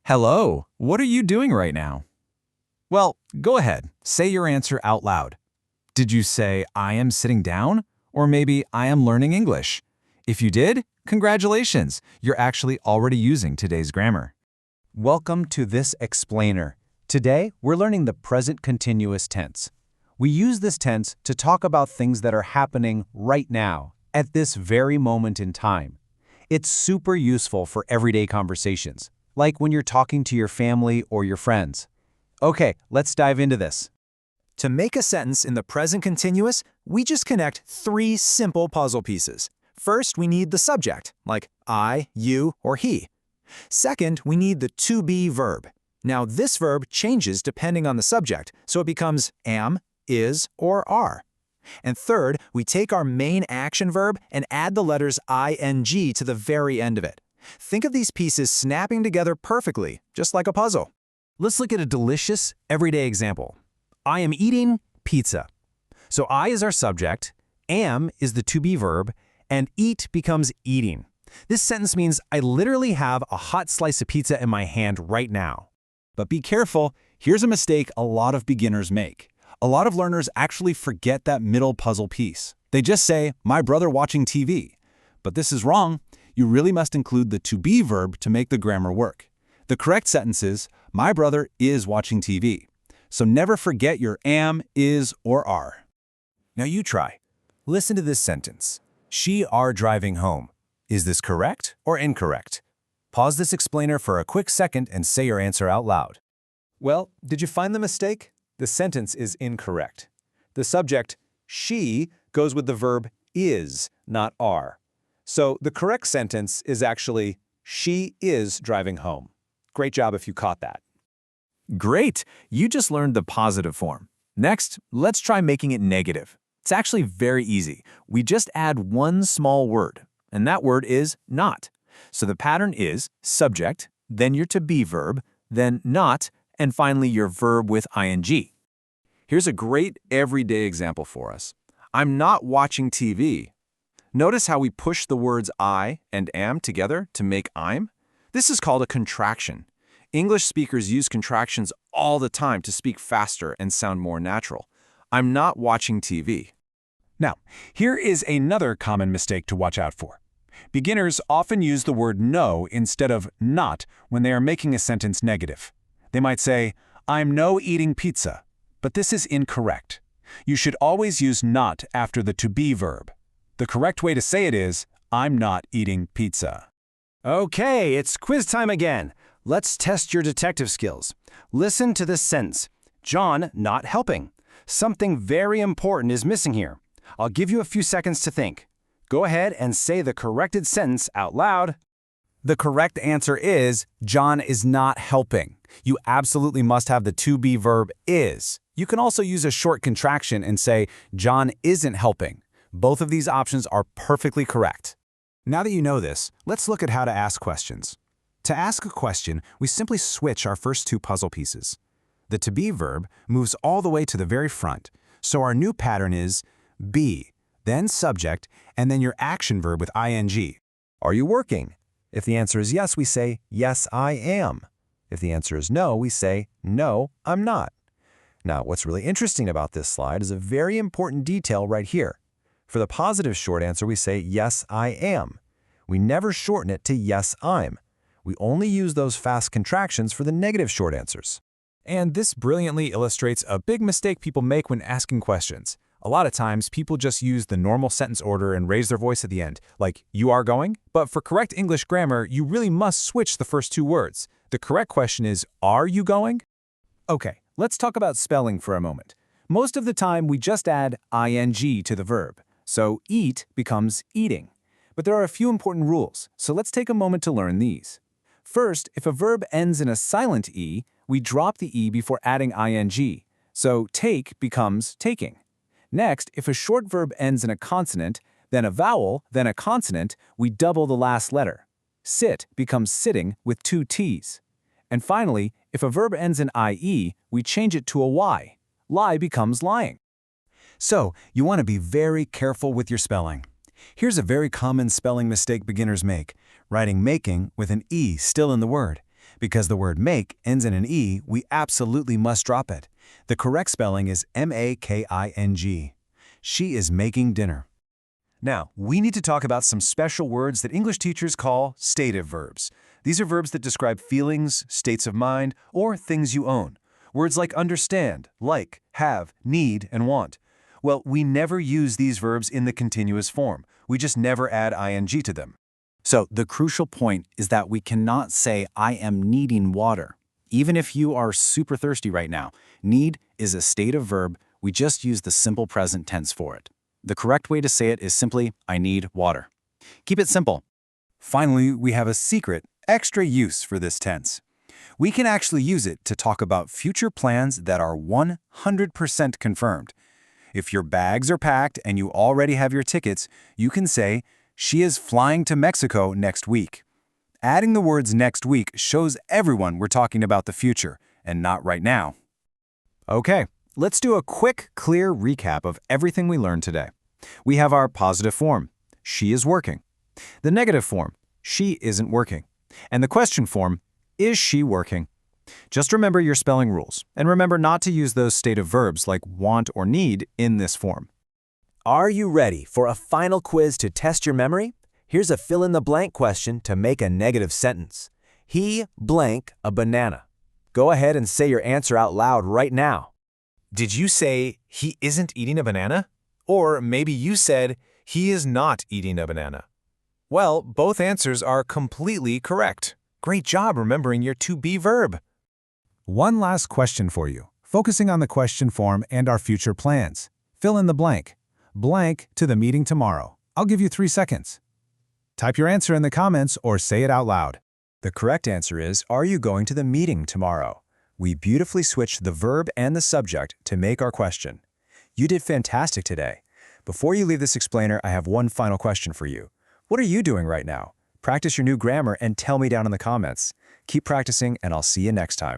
Hello, what are you doing right now? Well, go ahead, say your answer out loud. Did you say, I am sitting down? Or maybe, I am learning English? If you did, congratulations, you're actually already using today's grammar. Welcome to this explainer. Today, we're learning the present continuous tense. We use this tense to talk about things that are happening right now, at this very moment in time. It's super useful for everyday conversations, like when you're talking to your family or your friends. Okay, let's dive into this. To make a sentence in the present continuous, we just connect three simple puzzle pieces. First, we need the subject, like I, you, or he. Second, we need the to be verb. Now, this verb changes depending on the subject, so it becomes am, is, or are. And third, we take our main action verb and add the letters ing to the very end of it. Think of these pieces snapping together perfectly, just like a puzzle. Let's look at a delicious, everyday example. I am eating pizza. So I is our subject, am is the to-be verb, and eat becomes eating. This sentence means I literally have a hot slice of pizza in my hand right now. But be careful, here's a mistake a lot of beginners make. A lot of learners actually forget that middle puzzle piece. They just say, my brother watching TV. But this is wrong. You really must include the to be verb to make the grammar work. The correct sentence is, my brother is watching TV. So never forget your am, is, or are. Now you try. Listen to this sentence. She are driving home. Is this correct or incorrect? Pause this explainer for a quick second and say your answer out loud. Well, did you find the mistake? The sentence is incorrect. The subject, she, goes with the verb is, not are. So the correct sentence is actually, she is driving home. Great job if you caught that. Great! You just learned the positive form. Next, let's try making it negative. It's actually very easy. We just add one small word, and that word is not. So the pattern is subject, then your to-be verb, then not, and finally your verb with ing. Here's a great everyday example for us. I'm not watching TV. Notice how we push the words I and am together to make I'm? This is called a contraction. English speakers use contractions all the time to speak faster and sound more natural. I'm not watching TV. Now, here is another common mistake to watch out for. Beginners often use the word no instead of not when they are making a sentence negative. They might say, I'm no eating pizza, but this is incorrect. You should always use not after the to be verb. The correct way to say it is, I'm not eating pizza. Okay, it's quiz time again. Let's test your detective skills. Listen to this sentence. John not helping. Something very important is missing here. I'll give you a few seconds to think. Go ahead and say the corrected sentence out loud. The correct answer is, John is not helping. You absolutely must have the to be verb is. You can also use a short contraction and say, John isn't helping. Both of these options are perfectly correct. Now that you know this, let's look at how to ask questions. To ask a question, we simply switch our first two puzzle pieces. The to be verb moves all the way to the very front, so our new pattern is be, then subject, and then your action verb with ing. Are you working? If the answer is yes, we say, yes, I am. If the answer is no, we say, no, I'm not. Now, what's really interesting about this slide is a very important detail right here. For the positive short answer, we say, yes, I am. We never shorten it to yes, I'm. We only use those fast contractions for the negative short answers. And this brilliantly illustrates a big mistake people make when asking questions. A lot of times, people just use the normal sentence order and raise their voice at the end, like, you are going? But for correct English grammar, you really must switch the first two words. The correct question is, are you going? Okay, let's talk about spelling for a moment. Most of the time, we just add ing to the verb. So eat becomes eating. But there are a few important rules, so let's take a moment to learn these. First, if a verb ends in a silent E, we drop the E before adding ing. So take becomes taking. Next, if a short verb ends in a consonant, then a vowel, then a consonant, we double the last letter. Sit becomes sitting with two T's. And finally, if a verb ends in IE, we change it to a Y. Lie becomes lying. So, you want to be very careful with your spelling. Here's a very common spelling mistake beginners make, writing making with an E still in the word. Because the word make ends in an E, we absolutely must drop it. The correct spelling is M-A-K-I-N-G. She is making dinner. Now, we need to talk about some special words that English teachers call stative verbs. These are verbs that describe feelings, states of mind, or things you own. Words like understand, like, have, need, and want. Well, we never use these verbs in the continuous form. We just never add ing to them. So the crucial point is that we cannot say, I am needing water. Even if you are super thirsty right now, need is a stative verb. We just use the simple present tense for it. The correct way to say it is simply, I need water. Keep it simple. Finally, we have a secret, extra use for this tense. We can actually use it to talk about future plans that are 100% confirmed. If your bags are packed and you already have your tickets, you can say, she is flying to Mexico next week. Adding the words next week shows everyone we're talking about the future, and not right now. Okay, let's do a quick, clear recap of everything we learned today. We have our positive form, she is working. The negative form, she isn't working. And the question form, is she working? Just remember your spelling rules, and remember not to use those stative verbs like want or need in this form. Are you ready for a final quiz to test your memory? Here's a fill-in-the-blank question to make a negative sentence. He blank a banana. Go ahead and say your answer out loud right now. Did you say he isn't eating a banana? Or maybe you said he is not eating a banana. Well, both answers are completely correct. Great job remembering your to-be verb. One last question for you, focusing on the question form and our future plans. Fill in the blank. Blank to the meeting tomorrow. I'll give you 3 seconds. Type your answer in the comments or say it out loud. The correct answer is, are you going to the meeting tomorrow? We beautifully switched the verb and the subject to make our question. You did fantastic today. Before you leave this explainer, I have one final question for you. What are you doing right now? Practice your new grammar and tell me down in the comments. Keep practicing, and I'll see you next time.